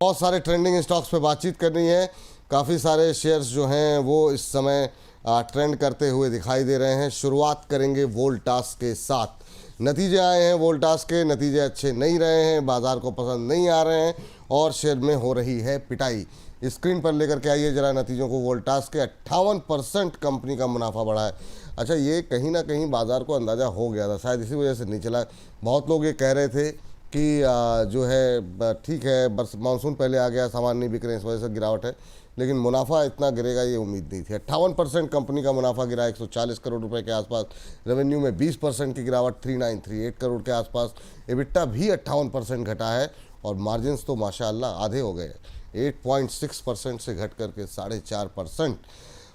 बहुत सारे trending stocks पे बातचीत करनी है। काफ़ी सारे शेयर्स जो हैं वो इस समय ट्रेंड करते हुए दिखाई दे रहे हैं। शुरुआत करेंगे वोल्टास के साथ। नतीजे आए हैं वोल्टास के, नतीजे अच्छे नहीं रहे हैं, बाज़ार को पसंद नहीं आ रहे हैं और शेयर में हो रही है पिटाई। स्क्रीन पर लेकर के आइए जरा नतीजों को। वोल्टास के 58% कंपनी का मुनाफा बढ़ा है। अच्छा, ये कहीं ना कहीं बाज़ार को अंदाज़ा हो गया था, शायद इसी वजह से नहीं चला। बहुत लोग ये कह रहे थे कि जो है ठीक है, बस मानसून पहले आ गया, सामान नहीं बिक रहे, इस वजह से गिरावट है, लेकिन मुनाफा इतना गिरेगा ये उम्मीद नहीं थी। 58% कंपनी का मुनाफा गिरा, 140 करोड़ रुपए के आसपास। रेवेन्यू में 20% की गिरावट, 3938 करोड़ के आसपास। एबिटा भी 58% घटा है और मार्जिन्स तो माशाअल्लाह आधे हो गए, 8.6% से घट करके 4.5%।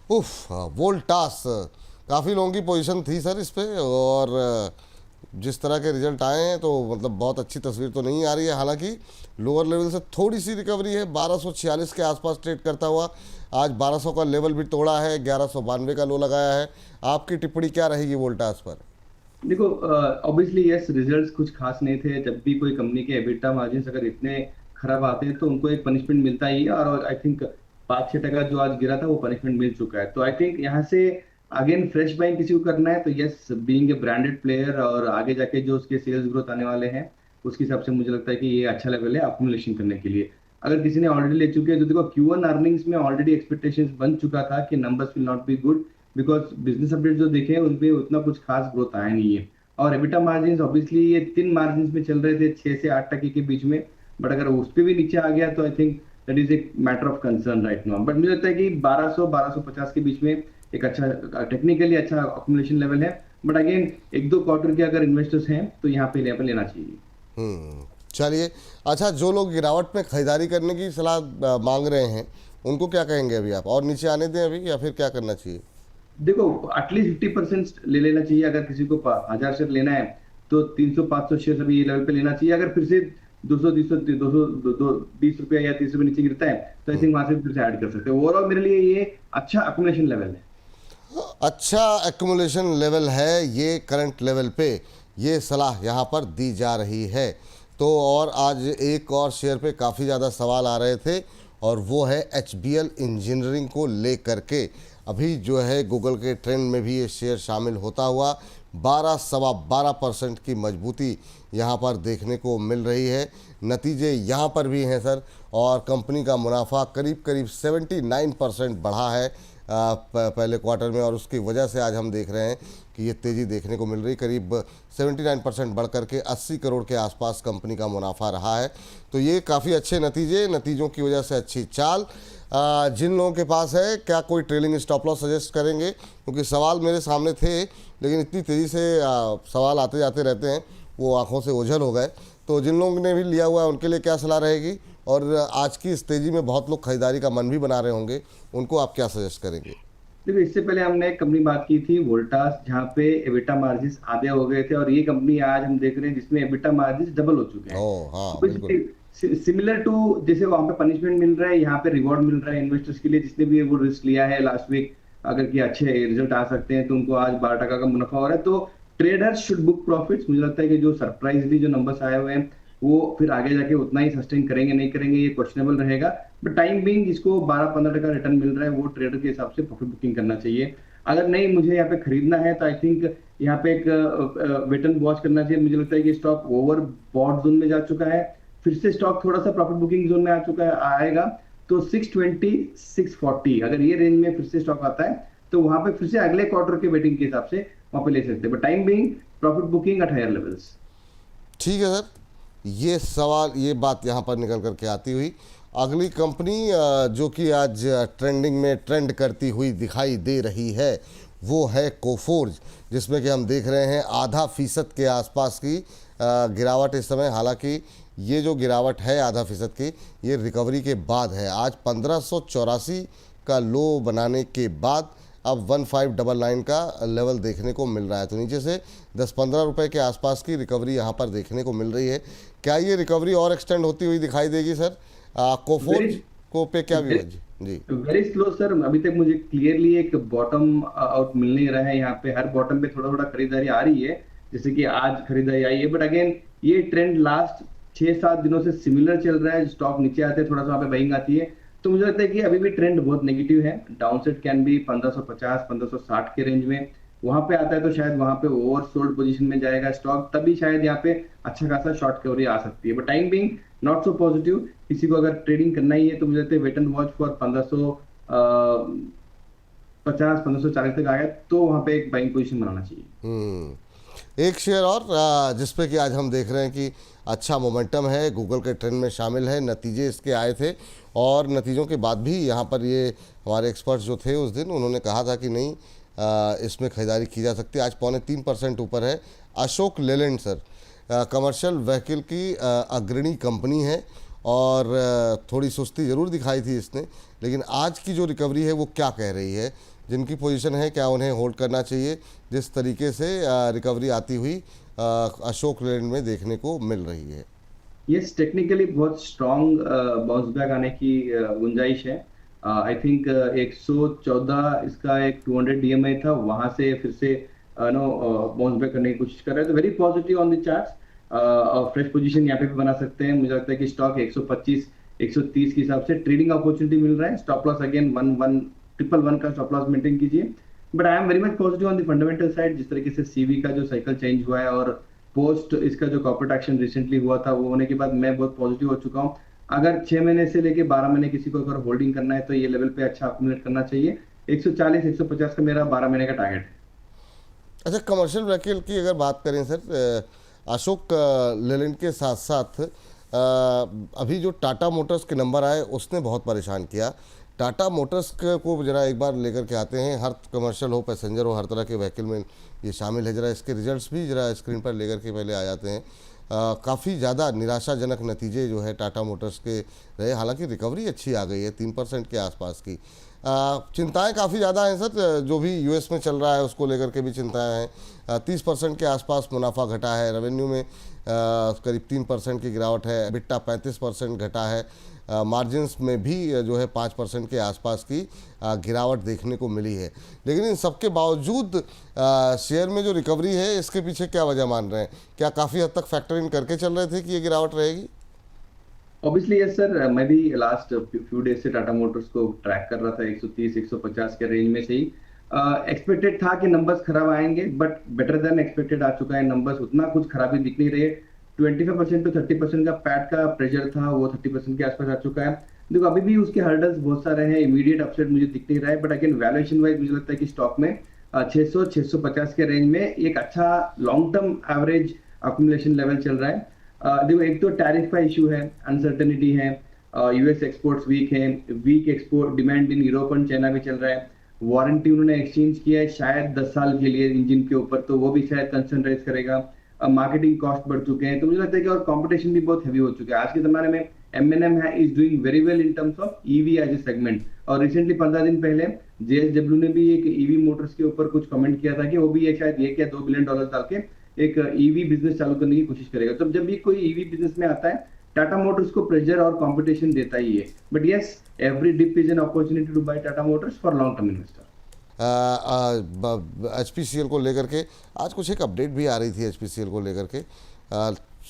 उफ, वोल्टास काफ़ी लोगों की पोजीशन थी सर इस पर, और जिस तरह के रिजल्ट आए हैं तो मतलब बहुत अच्छी तस्वीर तो नहीं आ रही है। हालांकि लोअर लेवल से थोड़ी सी रिकवरी है, 1246 के आसपास ट्रेड करता हुआ आज 1200 का लेवल भी तोड़ा है, 1192 का लो लगाया है। आपकी टिप्पणी क्या रहेगी वोल्टास पर? देखो, ऑब्वियसली यस, रिजल्ट्स कुछ खास नहीं थे। जब भी कोई कंपनी के एबिटा मार्जिन अगर इतने खराब आते हैं तो उनको एक पनिशमेंट मिलता ही है, और आई थिंक 5-6% जो आज गिरा था वो पनिशमेंट मिल चुका है। तो आई थिंक यहाँ से अगेन फ्रेश बाइंग किसी को करना है तो yes, being a branded player और आगे जाके जो उसके सेल्स ग्रोथ आने वाले हैं उसके हिसाब से मुझे लगता है कि ये अच्छा लेवल है अक्यूमुलेशन करने के लिए। अगर किसी ने ऑलरेडी ले चुके हैं तो देखो, Q1 अर्निंग्स में ऑलरेडी एक्सपेक्टेशंस बन चुका था कि numbers will not be good, because business update जो देखे उन पे उतना कुछ खास ग्रोथ आया नहीं है। और एबिटा मार्जिन ऑब्वियसली ये 3 मार्जिन में चल रहे थे 6 से 8% के बीच में, बट अगर उस पर भी नीचे आ गया तो I think that is a matter of concern right now. But मुझे लगता है कि 1200-1250 के बीच में एक अच्छा टेक्निकली अच्छा अक्यूमुलेशन लेवल है। बट अगेन 1-2 क्वार्टर के अगर इन्वेस्टर्स हैं तो यहाँ पे लेवल लेना चाहिए। चलिए, अच्छा, जो लोग गिरावट में खरीदारी करने की सलाह मांग रहे हैं उनको क्या कहेंगे अभी आप? और नीचे आने दें अभी या फिर क्या करना चाहिए? देखो, एटलीस्ट 50% ले लेना चाहिए। अगर किसी को 1000 शेयर लेना है तो 300-500 शेयर अभी ये लेवल पे लेना चाहिए। अगर फिर से 220 रुपया या 30 रुपये नीचे गिरता है तो आई थिंक वहां से फिर से ऐड कर सकते हैं। ओवरऑल मेरे लिए ये अच्छा अक्यूमुलेशन लेवल है। अच्छा एक्युमुलेशन लेवल है ये करंट लेवल पे, ये सलाह यहाँ पर दी जा रही है। तो और आज एक और शेयर पे काफ़ी ज़्यादा सवाल आ रहे थे और वो है HBL इंजीनियरिंग को लेकर के। अभी जो है गूगल के ट्रेंड में भी ये शेयर शामिल होता हुआ 12-12.25% की मजबूती यहाँ पर देखने को मिल रही है। नतीजे यहाँ पर भी हैं सर, और कंपनी का मुनाफा करीब करीब 79% बढ़ा है पहले क्वार्टर में, और उसकी वजह से आज हम देख रहे हैं कि ये तेज़ी देखने को मिल रही। करीब 79% बढ़ करके 80 करोड़ के आसपास कंपनी का मुनाफा रहा है। तो ये काफ़ी अच्छे नतीजों की वजह से अच्छी चाल। जिन लोगों के पास है, क्या कोई ट्रेलिंग स्टॉप लॉस सजेस्ट करेंगे? क्योंकि सवाल मेरे सामने थे लेकिन इतनी तेज़ी से सवाल आते जाते रहते हैं, वो आंखों से ओझल हो गए। तो जिन लोगों ने भी लिया हुआ है उनके लिए क्या सलाह रहेगी? और आज की इस तेज़ी में बहुत लोग खरीदारी का मन भी बना रहे होंगे, उनको आप क्या सजेस्ट करेंगे? देखो, इससे पहले हमने एक कंपनी बात की थी वोल्टास, जहाँ पे एबिटा मार्जिन आधे हो गए थे, और ये कंपनी आज हम देख रहे हैं जिसमें एबिटा मार्जिन डबल हो चुके हैं। ओह हाँ, बिल्कुल। सिमिलर टू जैसे वहां पे पनिशमेंट मिल रहा है, यहाँ पे रिवॉर्ड मिल रहा है इन्वेस्टर्स के लिए, जिसने भी वो रिस्क लिया है लास्ट वीक अगर कि अच्छे रिजल्ट आ सकते हैं तो उनको आज 12% का मुनाफा हो रहा है। तो ट्रेडर्स शुड बुक प्रॉफिट्स। मुझे लगता है कि जो सरप्राइजली जो नंबर्स आए हुए हैं वो फिर आगे जाके उतना ही सस्टेन करेंगे नहीं करेंगे ये क्वेश्चनेबल रहेगा। बट टाइम बीइंग जिसको 12-15% रिटर्न मिल रहा है वो ट्रेडर के हिसाब से प्रॉफिट बुकिंग करना चाहिए। अगर नहीं मुझे यहाँ पे खरीदना है तो आई थिंक यहाँ पे एक वेट एंड वॉच करना चाहिए। मुझे लगता है कि स्टॉक ओवर बॉट जोन में जा चुका है, फिर से स्टॉक थोड़ा सा प्रॉफिट बुकिंग जोन में आ चुका है, आएगा तो 620-640 अगर ये रेंज में फिर से स्टॉक आता है तो वहां पे फिर से अगले क्वार्टर के वेटिंग के हिसाब से वहां पे ले सकते हैं। But time being profit booking at higher levels. ठीक है सर, ये सवाल, ये बात यहाँ पर निकल करके आती हुई अगली कंपनी जो कि आज ट्रेंडिंग में ट्रेंड करती हुई दिखाई दे रही है वो है कोफोर्ज, जिसमें कि हम देख रहे हैं 0.5% के आसपास की गिरावट इस समय। हालांकि ये जो गिरावट है 0.5% की, ये रिकवरी के बाद है। आज 1584 का लो बनाने के बाद अब 1599 का लेवल देखने को मिल रहा है। तो नीचे से 10-15 रुपए के आसपास की रिकवरी यहाँ पर देखने को मिल रही है। क्या ये रिकवरी और एक्सटेंड होती हुई दिखाई देगी सर? कोफोर्ज को पे क्या व्यू है जी? वेरी स्लो सर, अभी तक मुझे क्लियरली एक बॉटम आउट मिल नहीं रहा है। यहाँ पे हर बॉटम पे थोड़ा थोड़ा खरीदारी आ रही है, जैसे कि आज खरीदारी आई है, बट अगेन ये ट्रेंड लास्ट 6-7 दिनों से सिमिलर चल रहा है, स्टॉक नीचे आते हैं थोड़ा सा वहाँ पे बाइंग आती है, तो मुझे लगता है कि अभी भी ट्रेंड बहुत नेगेटिव है। डाउनसाइड कैन बी 1550 1560 के रेंज में, वहां पे आता है तो शायद वहां पे ओवरसोल्ड पोजीशन में जाएगा स्टॉक, तभी शायद यहाँ पे अच्छा खासा शॉर्ट कवरी आ सकती है। But time being not so positive. किसी को अगर ट्रेडिंग करना ही है तो मुझे लगता है वेट एंड वॉच फॉर 1550 1540 तक आया तो वहां पे एक बाइंग पोजीशन बनाना चाहिए। एक शेयर और जिस पे कि आज हम देख रहे हैं कि अच्छा मोमेंटम है, गूगल के ट्रेंड में शामिल है, नतीजे इसके आए थे और नतीजों के बाद भी यहाँ पर ये हमारे एक्सपर्ट्स जो थे उस दिन उन्होंने कहा था कि नहीं इसमें खरीदारी की जा सकती है। आज 3.25% ऊपर है। Ashok Leyland sir commercial vehicle की अग्रणी कंपनी है और थोड़ी सुस्ती ज़रूर दिखाई थी इसने, लेकिन आज की जो रिकवरी है वो क्या कह रही है? जिनकी पोजीशन है क्या उन्हें होल्ड करना चाहिए? जिस तरीके से रिकवरी आती हुई अशोक लेलैंड में देखने को मिल रही है। यस, टेक्निकली बहुत स्ट्रॉन्ग बाउंस बैक आने की गुंजाइश है। आई थिंक 114 इसका एक 200 डीएमआई था, वहां से फिर से नो बाउंस बैक करने की कोशिश कर रहा है, तो very positive on the charts. और फ्रेश पोजीशन यहाँ पे भी बना सकते हैं। मुझे लगता है कि स्टॉक 125 130 के हिसाब से ट्रेडिंग अपॉर्चुनिटी मिल रहा है। स्टॉप लॉस अगेन 111 का स्टॉप लॉस मेंटेन कीजिए। But I am very much positive on the fundamental side. जिस तरीके से सीवी का जो साइकिल चेंज हुआ है और पोस्ट इसका जो कॉर्पोरेट एक्शन रिसेंटली हुआ था वो होने के बाद मैं बहुत पॉजिटिव हो चुका हूँ। अगर 6 महीने से लेके 12 महीने किसी को अगर होल्डिंग करना है तो ये लेवल पे अच्छा अक्यूमुलेट करना चाहिए। 140 150 का मेरा 12 महीने का टारगेट है। अच्छा, कमर्शियल व्हीकल की अगर बात करें सर, अशोक लेलैंड के साथ साथ अभी जो टाटा मोटर्स के नंबर आए उसने बहुत परेशान किया। टाटा मोटर्स को जरा एक बार लेकर के आते हैं। हर कमर्शियल हो, पैसेंजर हो, हर तरह के व्हीकल में ये शामिल है। जरा इसके रिजल्ट्स भी जरा स्क्रीन पर लेकर के पहले आ जाते हैं। काफ़ी ज़्यादा निराशाजनक नतीजे जो है टाटा मोटर्स के रहे। हालांकि रिकवरी अच्छी आ गई है 3% के आसपास की। चिंताएं काफ़ी ज़्यादा हैं सर, जो भी यूएस में चल रहा है उसको लेकर के भी चिंताएं हैं। 30% के आसपास मुनाफा घटा है, रेवेन्यू में करीब 3% की गिरावट है, एबिटा 35% घटा है, मार्जिन्स में भी जो है 5% के आसपास की गिरावट देखने को मिली है। लेकिन इन सबके बावजूद शेयर में जो रिकवरी है इसके पीछे क्या वजह मान रहे हैं? क्या काफ़ी हद तक फैक्टर इन करके चल रहे थे कि ये गिरावट रहेगी? ऑब्वियसली यस सर, मैं भी लास्ट फ्यू डेज से टाटा मोटर्स को ट्रैक कर रहा था 130 150 के रेंज में से ही। एक्सपेक्टेड था कि नंबर्स खराब आएंगे, बट बेटर देन एक्सपेक्टेड आ चुका है नंबर्स। उतना कुछ खराबी दिख नहीं रही है। 25% टू 30% का पैट का प्रेशर था, वो 30% के आसपास आ चुका है। देखो अभी भी उसके हर्डल्स बहुत सारे हैं, इमीडिएट अपसाइड मुझे दिख नहीं रहा है, बट अगेन वैल्यूएशन वाइज मुझे लगता है कि स्टॉक में 600 650 के रेंज में एक अच्छा long term average accumulation level चल रहा है। देखो एक तो टैरिफ का इशू है, अनसर्टेनिटी है, यूएस एक्सपोर्ट्स वीक है, weak export demand in Europe and China भी चल रहा है। वारंटी उन्होंने एक्सचेंज किया है शायद 10 साल के लिए इंजन के ऊपर, तो वो भी शायद कंसर्न रेज करेगा। मार्केटिंग कॉस्ट बढ़ चुके हैं, तो मुझे लगता है कि और कंपटीशन भी बहुत हैवी हो चुका है। आज के जमाने में एमएनएम है is doing very well in terms of EV as a segment. और रिसेंटली 15 दिन पहले जेएसडब्ल्यू ने भी एक ईवी मोटर्स के ऊपर कुछ कमेंट किया था कि वो भी एक शायद $1 या $2 बिलियन डाल के एक ईवी बिजनेस चालू करने की कोशिश करेगा। तो जब भी कोई ईवी बिजनेस में आता है टाटा मोटर्स को प्रेशर और कंपटीशन देता ही है। But yes, every dip is an opportunity to buy Tata Motors for long term investor. HPCL को लेकर के आज कुछ एक अपडेट भी आ रही थी HPCL को लेकर के।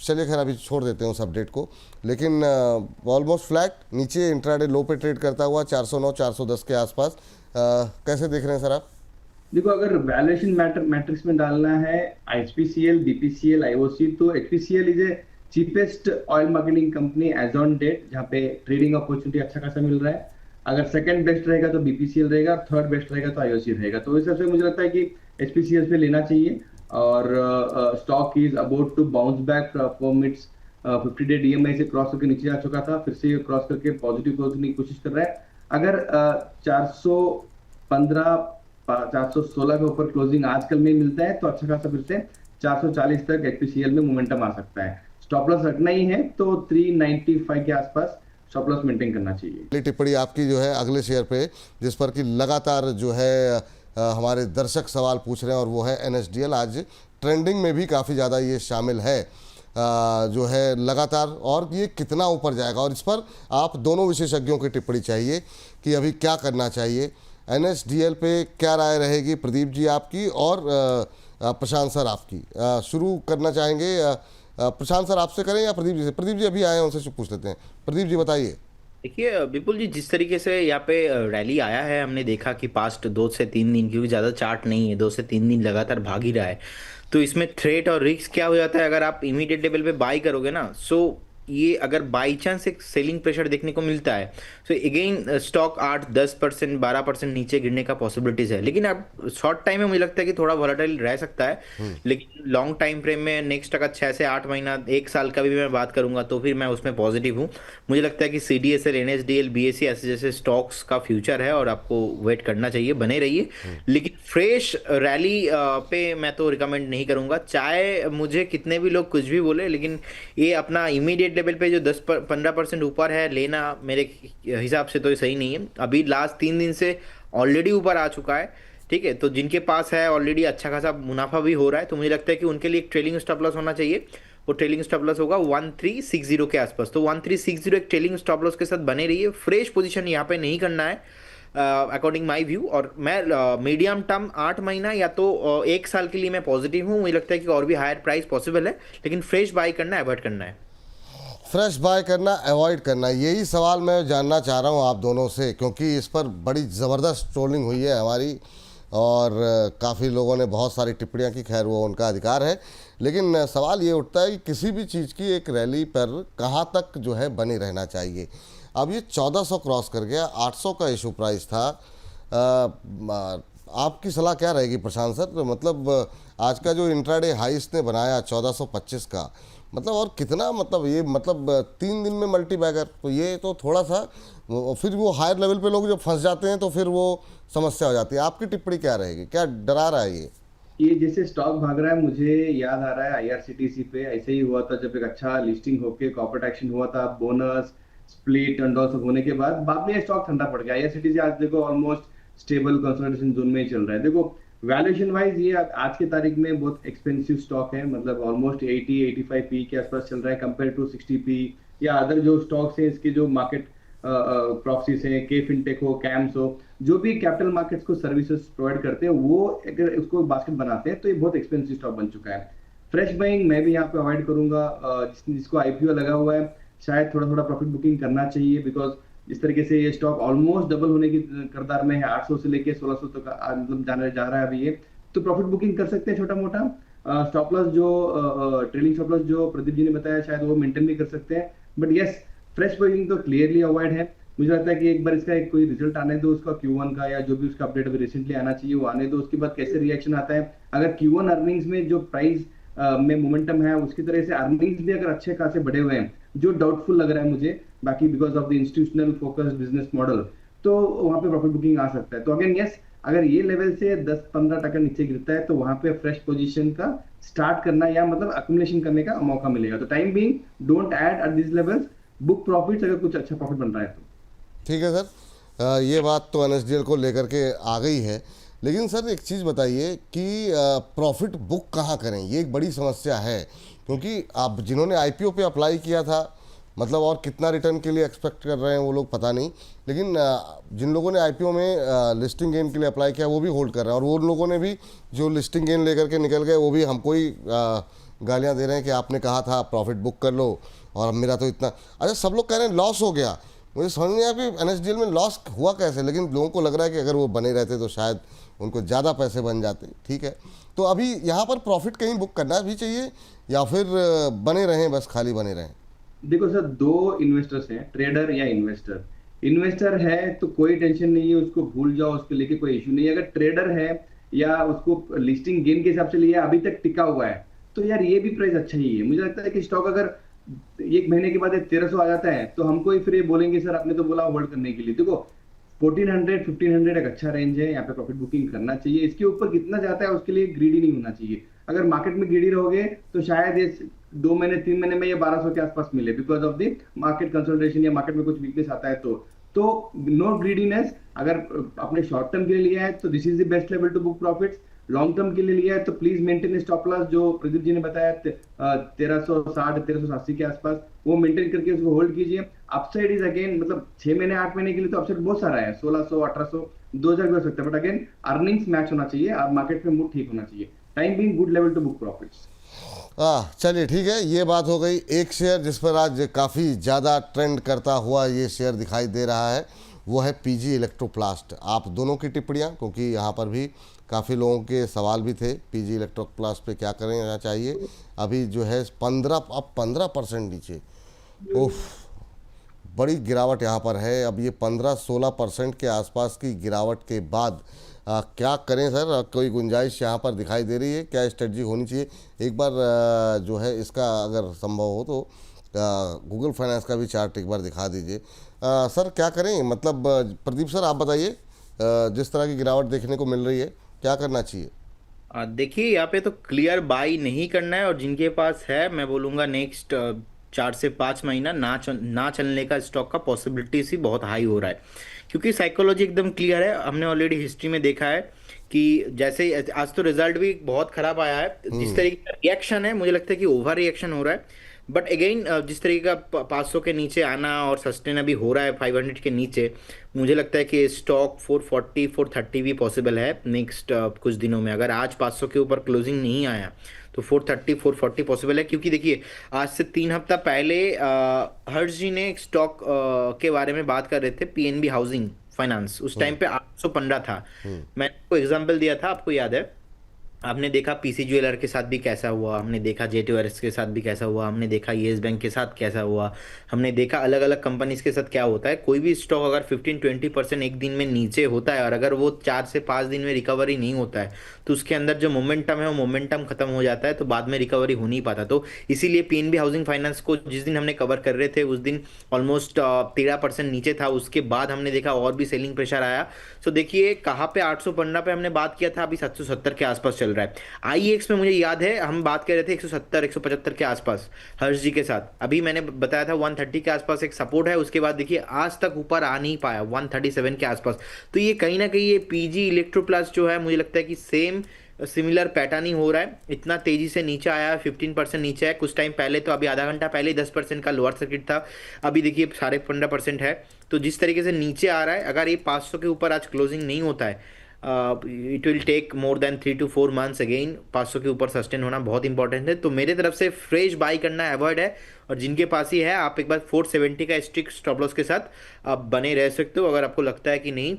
चलिए खैर अभी छोड़ देते हैं उस अपडेट को, लेकिन ऑलमोस्ट फ्लैट नीचे इंट्राडे लो पे ट्रेड करता हुआ 409 410 के आसपास। कैसे देख रहे हैं सर आप? देखो अगर वैल्यूएशन मैट्रिक्स में डालना है HPCL, BPCL, IOC, तो HPCL is a cheapest oil marketing company as on date, जहाँ पे ट्रेडिंग अपॉर्चुनिटी अच्छा खासा मिल रहा है। अगर सेकंड बेस्ट रहेगा तो BPCL रहेगा, थर्ड बेस्ट रहेगा तो IOC रहेगा। तो इस हिसाब से मुझे लगता है कि HPCL पे लेना चाहिए। और stock is about to bounce back from its 50 day DMI से क्रॉस करके नीचे आ चुका था, फिर से क्रॉस करके पॉजिटिव ग्रोथ करने की कोशिश कर रहा है। अगर 415 416 के ऊपर क्लोजिंग आजकल में मिलता है तो अच्छा खासा फिर से 440 तक HPCL में मोमेंटम आ सकता है। स्टॉप लॉस रखना ही है तो 395 के आसपास स्टॉप लॉस मेंटेन करना चाहिए। टिप्पणी आपकी जो है अगले शेयर पे, जिस पर कि लगातार जो है हमारे दर्शक सवाल पूछ रहे हैं, और वो है NSDL। आज ट्रेंडिंग में भी काफ़ी ज़्यादा ये शामिल है जो है लगातार, और ये कितना ऊपर जाएगा, और इस पर आप दोनों विशेषज्ञों की टिप्पणी चाहिए कि अभी क्या करना चाहिए। NSDL पे क्या राय रहेगी प्रदीप जी आपकी और प्रशांत सर आपकी? शुरू करना चाहेंगे प्रशांत सर आपसे करें या प्रदीप जी से? प्रदीप जी अभी आए हैं, उनसे पूछ लेते हैं। प्रदीप जी बताइए। देखिए विपुल जी, जिस तरीके से यहाँ पे रैली आया है, हमने देखा कि पास्ट 2 से 3 दिन, क्योंकि ज़्यादा चार्ट नहीं है, 2 से 3 दिन लगातार भाग ही रहा है। तो इसमें थ्रेट और रिस्क क्या हो जाता है, अगर आप इमीडिएट लेवल पे बाई करोगे ना, सो ये अगर बाई चांस एक सेलिंग प्रेशर देखने को मिलता है, तो अगेन स्टॉक 8-10% 12% नीचे गिरने का पॉसिबिलिटीज है। लेकिन अब शॉर्ट टाइम में मुझे लगता है कि थोड़ा वॉलेटाइल रह सकता है, लेकिन लॉन्ग टाइम फ्रेम में नेक्स्ट अगर 6 से 8 महीना 1 साल का भी मैं बात करूंगा तो फिर मैं उसमें पॉजिटिव हूँ। मुझे लगता है कि CDSL NSDL BSE ऐसे जैसे स्टॉक्स का फ्यूचर है और आपको वेट करना चाहिए, बने रहिए। लेकिन फ्रेश रैली पे मैं तो रिकमेंड नहीं करूंगा, चाहे मुझे कितने भी लोग कुछ भी बोले, लेकिन ये अपना इमीडिएट लेवल पे जो 10-15% ऊपर है लेना मेरे हिसाब से तो ये सही नहीं है। अभी लास्ट 3 दिन से ऑलरेडी ऊपर आ चुका है, ठीक है। तो जिनके पास है ऑलरेडी अच्छा खासा मुनाफा भी हो रहा है, तो मुझे लगता है कि उनके लिए एक ट्रेलिंग स्टॉप लॉस होना चाहिए। वो ट्रेलिंग स्टॉप लॉस होगा 1360 के आसपास। तो 1360 एक ट्रेलिंग स्टॉप लॉस के साथ बने रहिए। फ्रेश पोजीशन यहाँ पे नहीं करना है अकॉर्डिंग माई व्यू। और मैं मीडियम टर्म 8 महीना या तो 1 साल के लिए मैं पॉजिटिव हूँ। मुझे लगता है कि और भी हायर प्राइस पॉसिबल है, लेकिन फ्रेश बाई करना है, अवॉइड करना है। फ्रेश बाय करना, अवॉइड करना, यही सवाल मैं जानना चाह रहा हूँ आप दोनों से, क्योंकि इस पर बड़ी ज़बरदस्त ट्रोलिंग हुई है हमारी, और काफ़ी लोगों ने बहुत सारी टिप्पणियाँ की। खैर वो उनका अधिकार है, लेकिन सवाल ये उठता है कि किसी भी चीज़ की एक रैली पर कहाँ तक जो है बने रहना चाहिए। अब ये 1400 क्रॉस कर गया, 800 का इशू प्राइस था। आपकी सलाह क्या रहेगी प्रशांत सर? मतलब आज का जो इंट्राडे हाई इसने बनाया 1425 का, मतलब और कितना, मतलब ये मतलब 3 दिन में मल्टी बैगर, तो ये तो थोड़ा सा फिर वो हायर लेवल पे लोग जब फंस जाते हैं तो फिर वो समस्या हो जाती है। आपकी टिप्पणी क्या रहेगी? क्या डरा रहा है ये जैसे स्टॉक भाग रहा है, मुझे याद आ रहा है IRCTC पे ऐसे ही हुआ था, जब एक अच्छा लिस्टिंग होके कॉर्पोरेट एक्शन हुआ था, बोनस स्प्लिट एंड ऑल सब होने के बाद में स्टॉक ठंडा पड़ गया। IRCTC आज देखो ऑलमोस्ट स्टेबल कंसोलिडेशन जोन में ही चल रहा है। देखो वैल्यूएशन वाइज ये आज की तारीख में बहुत एक्सपेंसिव स्टॉक है, मतलब ऑलमोस्ट 80-85 पी के आसपास चल रहा है कंपेयर टू 60 पी, या अदर जो स्टॉक्स है इसके जो मार्केट प्रॉक्सीज है, के फिनटेक हो, कैम्स हो, जो भी कैपिटल मार्केट्स को सर्विसेज प्रोवाइड करते हैं, वो अगर उसको बास्केट बनाते हैं तो ये बहुत एक्सपेंसिव स्टॉक बन चुका है। फ्रेश बाइंग मैं भी यहाँ पे अवॉइड करूंगा। जिसको IPO लगा हुआ है शायद थोड़ा थोड़ा प्रॉफिट बुकिंग करना चाहिए, बिकॉज जिस तरीके से ये स्टॉक ऑलमोस्ट डबल होने की करदार में है, 800 से लेके 1600 तक मतलब जाने जा रहा है अभी ये, तो प्रॉफिट बुकिंग कर सकते हैं छोटा मोटा। स्टॉप लॉस जो ट्रेलिंग स्टॉप लॉस जो प्रदीप जी ने बताया शायद वो मेंटेन भी कर सकते हैं, बट यस फ्रेश बाइंग तो क्लियरली अवॉइड है। मुझे लगता है कि एक बार इसका एक कोई रिजल्ट आने दो, उसका Q1 का या जो भी उसका अपडेट अभी रिसेंटली आना चाहिए वो आने दो, उसके बाद कैसे रिएक्शन आता है। अगर Q1 अर्निंग्स में जो प्राइस में मोमेंटम है उसकी तरह से अर्निंग्स भी अगर अच्छे खासे बढ़े हुए हैं, जो डाउटफुल लग रहा है मुझे, बाकी because of the institutional focused business model, तो वहां पे प्रॉफिट बुकिंग आ सकता है। तो अगेन यस, अगर ये लेवल से 10-15% नीचे गिरता है तो वहां पे फ्रेश पोजीशन का स्टार्ट करना या मतलब अक्यूमुलेशन करने का मौका मिलेगा। तो time being don't add at this levels, book profits अगर कुछ अच्छा प्रॉफिट बन रहा है तो। ठीक है सर, ये बात तो NSDL को लेकर के आ गई है, लेकिन सर एक चीज़ बताइए कि प्रॉफिट बुक कहाँ करें, ये एक बड़ी समस्या है। क्योंकि आप जिन्होंने IPO पे अप्लाई किया था, मतलब और कितना रिटर्न के लिए एक्सपेक्ट कर रहे हैं वो लोग पता नहीं, लेकिन जिन लोगों ने IPO में लिस्टिंग गेन के लिए अप्लाई किया वो भी होल्ड कर रहे हैं, और वो लोगों ने भी जो लिस्टिंग गेन लेकर के निकल गए वो भी हमको ही गालियाँ दे रहे हैं कि आपने कहा था प्रॉफिट बुक कर लो और मेरा तो इतना। अच्छा, सब लोग कह रहे हैं लॉस हो गया। मुझे समझ नहीं आया कि NSDL में लॉस हुआ कैसे, लेकिन लोगों को लग रहा है कि अगर वो बने रहते तो शायद उनको ज़्यादा पैसे बन जाते। ठीक है, तो अभी यहाँ पर प्रॉफिट कहीं बुक करना भी चाहिए या फिर बने रहें, बस खाली बने रहें? देखो सर, दो इन्वेस्टर्स हैं, ट्रेडर या इन्वेस्टर। इन्वेस्टर है तो कोई टेंशन नहीं है, उसको भूल जाओ, उसको लेके कोई इश्यू नहीं है। अगर ट्रेडर है या उसको लिस्टिंग गेन के हिसाब से लिया, अभी तक टिका हुआ है, तो यार ये भी प्राइस अच्छा ही है। मुझे लगता है कि स्टॉक अगर 1 महीने के बाद 1300 आ जाता है तो हमको ही फिर ये बोलेंगे सर आपने तो बोला होल्ड करने के लिए। देखो 1400-1500 एक अच्छा रेंज है, यहाँ पे प्रॉफिट बुकिंग करना चाहिए। इसके ऊपर कितना जाता है उसके लिए ग्रीडी नहीं होना चाहिए। अगर मार्केट में ग्रीडी रहोगे तो शायद ये 2 महीने 3 महीने में ये 1200 के आसपास मिले, because of the market consolidation या मार्केट में कुछ वीकनेस आता है तो नो ग्रीडीनेस। अगर अपने शॉर्ट टर्म के लिए लिया है तो this is the best level to book profits. Long term के लिए लिया है तो प्लीज मेंटेन स्टॉप लॉस, जो प्रदीप जी ने बताया 1360-1380 के आसपास, वो मेंटेन करके उसको होल्ड कीजिए। अपसाइड इज अगेन मतलब 6 महीने 8 महीने के लिए तो अपसाइड बहुत सारा है, 1600, 1800, 2000 भी हो सकता है, बट अगेन अर्निंग्स मैच होना चाहिए और मार्केट में मूड ठीक होना चाहिए। Time being good level to book profits. चलिए ठीक है, ये बात हो गई। एक शेयर जिस पर आज काफ़ी ज़्यादा ट्रेंड करता हुआ ये शेयर दिखाई दे रहा है वो है पीजी इलेक्ट्रोप्लास्ट। आप दोनों की टिप्पणियाँ, क्योंकि यहाँ पर भी काफ़ी लोगों के सवाल भी थे पीजी इलेक्ट्रोप्लास्ट पे क्या करना चाहिए। अभी जो है 15% नीचे, उफ, बड़ी गिरावट यहाँ पर है। अब ये 15-16% के आसपास की गिरावट के बाद क्या करें सर? कोई गुंजाइश यहाँ पर दिखाई दे रही है? क्या स्ट्रेटजी होनी चाहिए? एक बार जो है इसका अगर संभव हो तो गूगल फाइनेंस का भी चार्ट एक बार दिखा दीजिए। सर क्या करें, मतलब प्रदीप सर आप बताइए, जिस तरह की गिरावट देखने को मिल रही है क्या करना चाहिए? देखिए यहाँ पे तो क्लियर बाई नहीं करना है, और जिनके पास है मैं बोलूँगा नेक्स्ट 4 से 5 महीना ना चलने का स्टॉक का पॉसिबिलिटीज ही बहुत हाई हो रहा है, क्योंकि साइकोलॉजी एकदम क्लियर है। हमने ऑलरेडी हिस्ट्री में देखा है कि जैसे आज तो रिजल्ट भी बहुत खराब आया है, जिस तरीके का रिएक्शन है मुझे लगता है कि ओवर रिएक्शन हो रहा है। बट अगेन जिस तरीके का 500 के नीचे आना और सस्टेन अभी हो रहा है 500 के नीचे, मुझे लगता है कि स्टॉक 440 430 भी पॉसिबल है नेक्स्ट कुछ दिनों में। अगर आज 500 के ऊपर क्लोजिंग नहीं आया तो 430 440 पॉसिबल है, क्योंकि देखिए आज से 3 हफ्ता पहले हर्ष जी ने एक स्टॉक के बारे में बात कर रहे थे, पीएनबी हाउसिंग फाइनेंस। उस टाइम पे 815 था। मैंने आपको एग्जांपल दिया था, आपको याद है? आपने देखा पीसी ज्वेलर के साथ भी कैसा हुआ, हमने देखा जेटवेयर्स के साथ भी कैसा हुआ, हमने देखा येस बैंक के साथ कैसा हुआ, हमने देखा अलग अलग कंपनीज के साथ क्या होता है। कोई भी स्टॉक अगर 15-20% एक दिन में नीचे होता है और अगर वो 4 से 5 दिन में रिकवरी नहीं होता है तो उसके अंदर जो मोमेंटम है वो मोमेंटम खत्म हो जाता है, तो बाद में रिकवरी हो नहीं पाता। तो इसीलिए पीएनबी हाउसिंग फाइनेंस को जिस दिन हमने कवर कर रहे थे उस दिन ऑलमोस्ट 13% नीचे था। उसके बाद हमने देखा और भी सेलिंग प्रेशर आया। सो देखिए कहाँ पे 815 पे हमने बात किया था, अभी 770 के आसपास चल रहा है। आईएक्स में मुझे याद है हम बात कर रहे थे 170 175 के आसपास हर्ष जी के साथ। अभी मैंने बताया था 130 के आसपास एक सपोर्ट है, उसके बाद देखिए आज तक ऊपर आ नहीं पाया 137 के आसपास। तो ये कहीं ना कहीं ये पीजी इलेक्ट्रोप्लास्ट जो है मुझे लगता है कि सेम सिमिलर पैटर्न ही हो रहा है। इतना तेजी से नीचे आया है, 15% नीचे है। कुछ टाइम पहले तो अभी आधा घंटा पहले 10% का लोअर सर्किट था, अभी देखिए 15.5% है। तो जिस तरीके से नीचे आ रहा है, अगर ये 500 के ऊपर आज क्लोजिंग नहीं होता है, it will take more than 3 to 4 months again 500 के ऊपर सस्टेन होना बहुत इंपॉर्टेंट है। तो मेरे तरफ से फ्रेश बाई करना अवॉइड है, और जिनके पास ही है आप एक बार 470 का स्ट्रिक्ट स्टॉप लॉस के साथ आप बने रह सकते हो। अगर आपको लगता है कि नहीं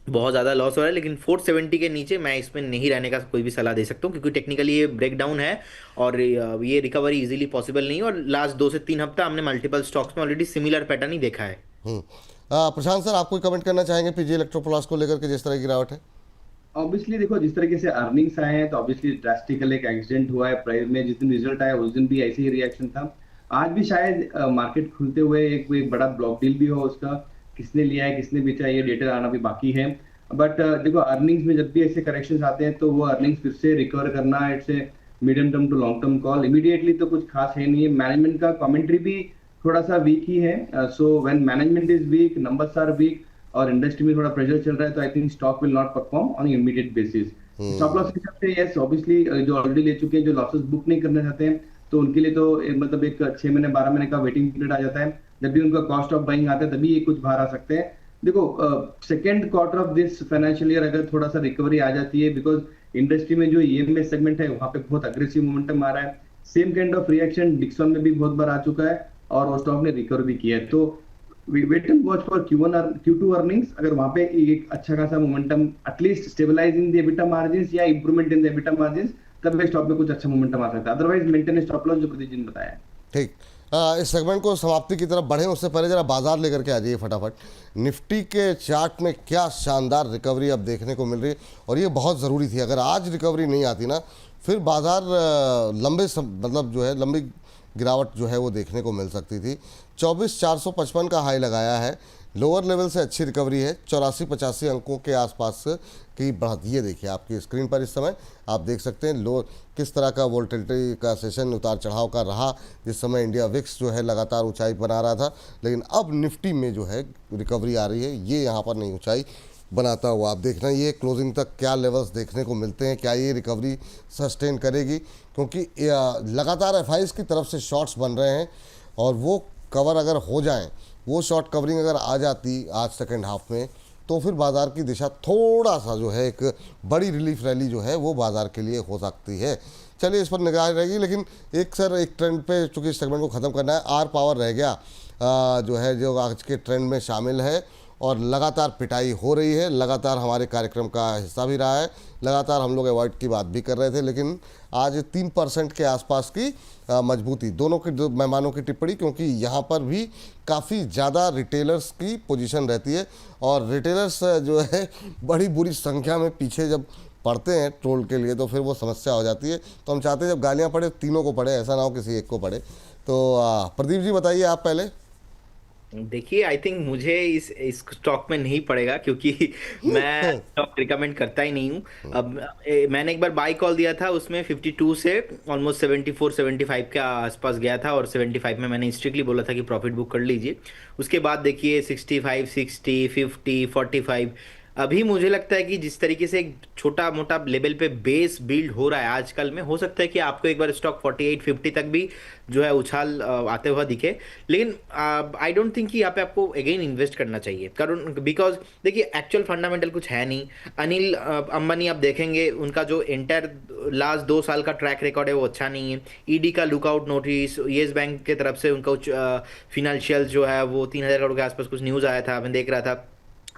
बहुत ज़्यादा लॉस हो रहा है, लेकिन 470 के नीचे मैं इसमें नहीं रहने का कोई भी सलाह दे सकता हूँ, क्योंकि टेक्निकली ये ब्रेक डाउन है और ये रिकवरी इजीली पॉसिबल नहीं है। और लास्ट 2 से 3 हफ्ता हमने मल्टीपल स्टॉक्स में ऑलरेडी सिमिलर पैटर्न ही देखा है। प्रशांत सर आप कोई कमेंट करना चाहेंगे पीजी इलेक्ट्रोप्लास्ट को लेकर के जिस तरह की गिरावट है? ऑब्वियसली देखो, जिस तरीके से अर्निंग्स आए हैं तो ऑब्वियसली ड्रास्टिकल एक एक्सीडेंट हुआ है प्राइस में। जिस दिन रिजल्ट आया उस दिन भी ऐसे ही रिएक्शन था। आज भी शायद मार्केट खुलते हुए एक बड़ा ब्लॉक डील भी हो, उसका किसने लिया है किसने बेचा है ये डेटा आना भी बाकी है। बट देखो, अर्निंग्स में जब भी ऐसे करेक्शंस आते हैं तो वो अर्निंग्स फिर से रिकवर करना, it's a medium term to long term call. Immediately तो कुछ खास है नहीं है। मैनेजमेंट का कमेंट्री भी थोड़ा सा वीक ही है। So when management is weak, numbers are weak और इंडस्ट्री में थोड़ा प्रेशर चल रहा है, तो I think stock will not perform on immediate basis. Stop loss के हिसाब से यस, ऑब्वियसली जो ऑलरेडी ले चुके हैं, जो लॉसेस बुक नहीं करना चाहते हैं, तो उनके लिए तो मतलब एक 6 महीने 12 महीने का वेटिंग पीरियड आ जाता है। जब भी उनका कॉस्ट ऑफ बाइंग आता है तभी ये कुछ बाहर आ सकते हैं। देखो, second quarter of this financial year अगर थोड़ा सा रिकवरी आ जाती है, बिकॉज इंडस्ट्री में जो ईएमएस सेगमेंट है वहां पे बहुत अग्रेसिव मोमेंटम आ रहा है। Same kind of reaction Dixon में भी बहुत बार आ चुका है और वो स्टॉक ने रिकवर भी किया है। तो wait and watch for Q1 और Q2 अर्निंग्स। अगर वहां पे एक अच्छा खासा momentum at least stabilising the EBITDA margins या improvement in the EBITDA margins, तब एक स्टॉक में कुछ अच्छा मोमेंटम आ सकता है। अदरवाइज मेंटेन स्टॉप लॉस जो प्रदीप जी ने बताया। ठीक, इस सेगमेंट को समाप्ति की तरफ बढ़े उससे पहले जरा बाजार लेकर के आ जाइए फटाफट। निफ्टी के चार्ट में क्या शानदार रिकवरी अब देखने को मिल रही है, और ये बहुत ज़रूरी थी। अगर आज रिकवरी नहीं आती ना, फिर बाजार मतलब जो है लंबी गिरावट जो है वो देखने को मिल सकती थी। 24,455 का हाई लगाया है, लोअर लेवल से अच्छी रिकवरी है। 84-85 अंकों के आसपास की बढ़त, ये देखिए आपकी स्क्रीन पर इस समय आप देख सकते हैं लो किस तरह का वोल्टिलिटी का सेशन उतार चढ़ाव का रहा। जिस समय इंडिया विक्स जो है लगातार ऊंचाई बना रहा था, लेकिन अब निफ्टी में जो है रिकवरी आ रही है, ये यहाँ पर नई ऊंचाई बनाता हुआ आप देखना। ये क्लोजिंग तक क्या लेवल्स देखने को मिलते हैं, क्या ये रिकवरी सस्टेन करेगी, क्योंकि लगातार एफआईज की तरफ से शॉर्ट्स बन रहे हैं और वो कवर अगर हो जाएं, वो शॉर्ट कवरिंग अगर आ जाती आज सेकेंड हाफ में, तो फिर बाज़ार की दिशा थोड़ा सा जो है एक बड़ी रिलीफ रैली जो है वो बाज़ार के लिए हो सकती है। चलिए इस पर निगाह रहेगी। लेकिन एक सर, एक ट्रेंड पे चूंकि इस सेगमेंट को ख़त्म करना है, आर पावर रह गया जो है, जो आज के ट्रेंड में शामिल है और लगातार पिटाई हो रही है, लगातार हमारे कार्यक्रम का हिस्सा भी रहा है, लगातार हम लोग अवॉइड की बात भी कर रहे थे। लेकिन आज 3% के आसपास की मजबूती, दोनों के दो मेहमानों की टिप्पणी, क्योंकि यहाँ पर भी काफ़ी ज़्यादा रिटेलर्स की पोजीशन रहती है और रिटेलर्स जो है बड़ी बुरी संख्या में पीछे जब पढ़ते हैं ट्रोल के लिए तो फिर वो समस्या हो जाती है। तो हम चाहते हैं जब गालियाँ पड़े तीनों को पड़े, ऐसा ना हो किसी एक को पड़े। तो प्रदीप जी बताइए आप पहले। देखिए, आई थिंक मुझे इस स्टॉक में नहीं पड़ेगा, क्योंकि मैं स्टॉक रिकमेंड करता ही नहीं हूँ। अब मैंने एक बार बाई कॉल दिया था, उसमें 52 से ऑलमोस्ट 74 75 के आसपास गया था और 75 में मैंने स्ट्रिक्टली बोला था कि प्रॉफिट बुक कर लीजिए। उसके बाद देखिए 65 60 50 45। अभी मुझे लगता है कि जिस तरीके से एक छोटा मोटा लेवल पे बेस बिल्ड हो रहा है आजकल में, हो सकता है कि आपको एक बार स्टॉक 48 50 तक भी जो है उछाल आते हुआ दिखे। लेकिन आई डोंट थिंक कि यहाँ पे आपको अगेन इन्वेस्ट करना चाहिए, कारण बिकॉज देखिए एक्चुअल फंडामेंटल कुछ है नहीं। अनिल अंबानी आप देखेंगे, उनका जो एंटायर लास्ट 2 साल का ट्रैक रिकॉर्ड है वो अच्छा नहीं है। ईडी का लुकआउट नोटिस, येस बैंक की तरफ से उनका फिनेंशियल जो है वो 3,000 करोड़ के आसपास कुछ न्यूज़ आया था, मैं देख रहा था।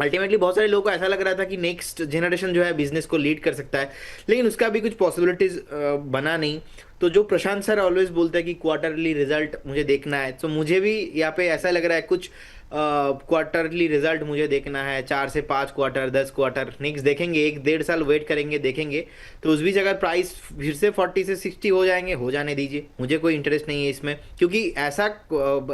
अल्टीमेटली बहुत सारे लोगों को ऐसा लग रहा था कि नेक्स्ट जनरेशन जो है बिजनेस को लीड कर सकता है, लेकिन उसका भी कुछ पॉसिबिलिटीज बना नहीं। तो जो प्रशांत सर ऑलवेज बोलते हैं कि क्वार्टरली रिजल्ट मुझे देखना है, तो मुझे भी यहाँ पे ऐसा लग रहा है कुछ क्वार्टरली रिजल्ट मुझे देखना है। 4 से 5 क्वार्टर, 10 क्वार्टर नेक्स्ट देखेंगे, 1 1.5 साल वेट करेंगे, देखेंगे। तो उस बीच अगर प्राइस फिर से 40 से 60 हो जाएंगे, हो जाने दीजिए, मुझे कोई इंटरेस्ट नहीं है इसमें। क्योंकि ऐसा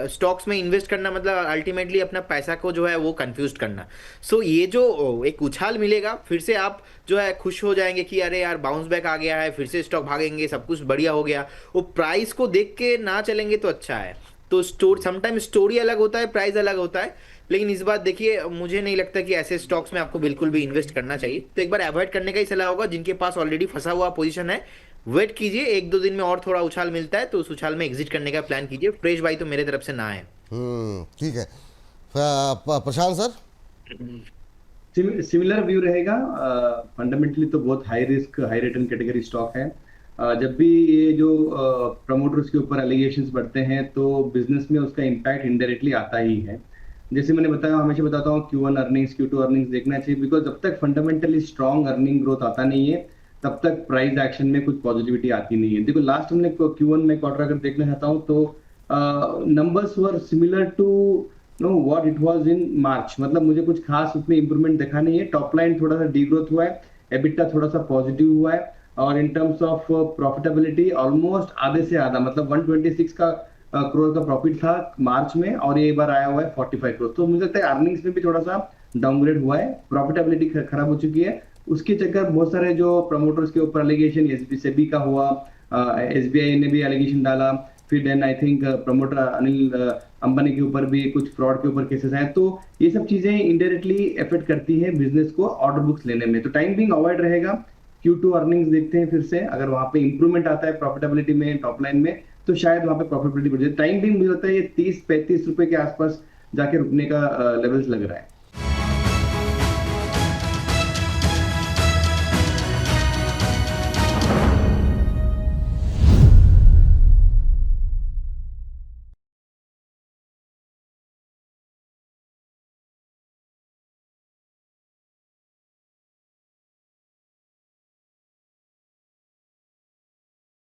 स्टॉक्स में इन्वेस्ट करना मतलब अल्टीमेटली अपना पैसा को जो है वो कंफ्यूज करना। सो ये जो एक उछाल मिलेगा, फिर से आप जो है खुश हो जाएंगे कि अरे यार बाउंस बैक आ गया है, फिर से स्टॉक भागेंगे, सब कुछ बढ़िया हो गया। वो प्राइस को देख के ना चलेंगे तो अच्छा है। तो समटाइम स्टोरी अलग होता है, प्राइस अलग होता है। लेकिन इस बात देखिए, मुझे नहीं लगता कि ऐसे स्टॉक्स में आपको बिल्कुल भी इन्वेस्ट करना चाहिए। तो एक बार अवॉइड करने का ही सलाह होगा। जिनके पास ऑलरेडी फंसा हुआ पोजीशन है, वेट कीजिए, 1 2 दिन में और थोड़ा उछाल मिलता है तो उस उछाल में एग्जिट करने का प्लान कीजिए। फ्रेश बाई तो मेरे तरफ से ना है। ठीक है। प्रशांत सर। सिमिलर व्यू रहेगा। फंडामेंटली तो बहुत high risk high return category stock है। जब भी ये जो प्रमोटर्स के ऊपर एलिगेशंस बढ़ते हैं तो बिजनेस में उसका इम्पैक्ट इनडायरेक्टली आता ही है। जैसे मैंने बताया, हमेशा बताता हूँ Q1 अर्निंग्स Q2 अर्निंग्स देखना चाहिए, बिकॉज जब तक फंडामेंटली स्ट्रॉन्ग अर्निंग ग्रोथ आता नहीं है तब तक प्राइस एक्शन में कुछ पॉजिटिविटी आती नहीं है। देखो लास्ट हमने Q1 में क्वार्टर अगर देखना चाहता हूँ तो numbers were similar to know what it was in March. मतलब मुझे कुछ खास उसमें इंप्रूवमेंट देखा नहीं है। टॉप लाइन थोड़ा सा डीग्रोथ हुआ है, एबिटा थोड़ा सा पॉजिटिव हुआ है, और इन टर्म्स ऑफ प्रॉफिटेबिलिटी ऑलमोस्ट आधे से आधा, मतलब 126 का करोड़ का प्रॉफिट था मार्च में और ये बार आया हुआ है 45 करोड़। तो मुझे लगता है अर्निंग्स में भी थोड़ा सा डाउनग्रेड हुआ है, प्रॉफिटेबिलिटी खराब हो चुकी है। उसके चक्कर बहुत सारे जो प्रमोटर्स के ऊपर एलिगेशन सेबी का हुआ, एसबीआई ने भी एलिगेशन डाला, फिर then I think promoter Anil Ambani के ऊपर भी कुछ फ्रॉड के ऊपर केसेस हैं। तो ये सब चीजें इनडायरेक्टली इफेक्ट करती है बिजनेस को ऑर्डर बुक्स लेने में। तो टाइम बिंग अवॉइड रहेगा। Q2 अर्निंग्स देखते हैं फिर से, अगर वहां पे इंप्रूवमेंट आता है प्रॉफिटेबिलिटी में, टॉप लाइन में, तो शायद वहां पे प्रॉफिटेबिलिटी बढ़ जाए। टाइम बिंग मुझे लगता है ये 30 35 रुपए के आसपास जाके रुकने का लेवल्स लग रहा है।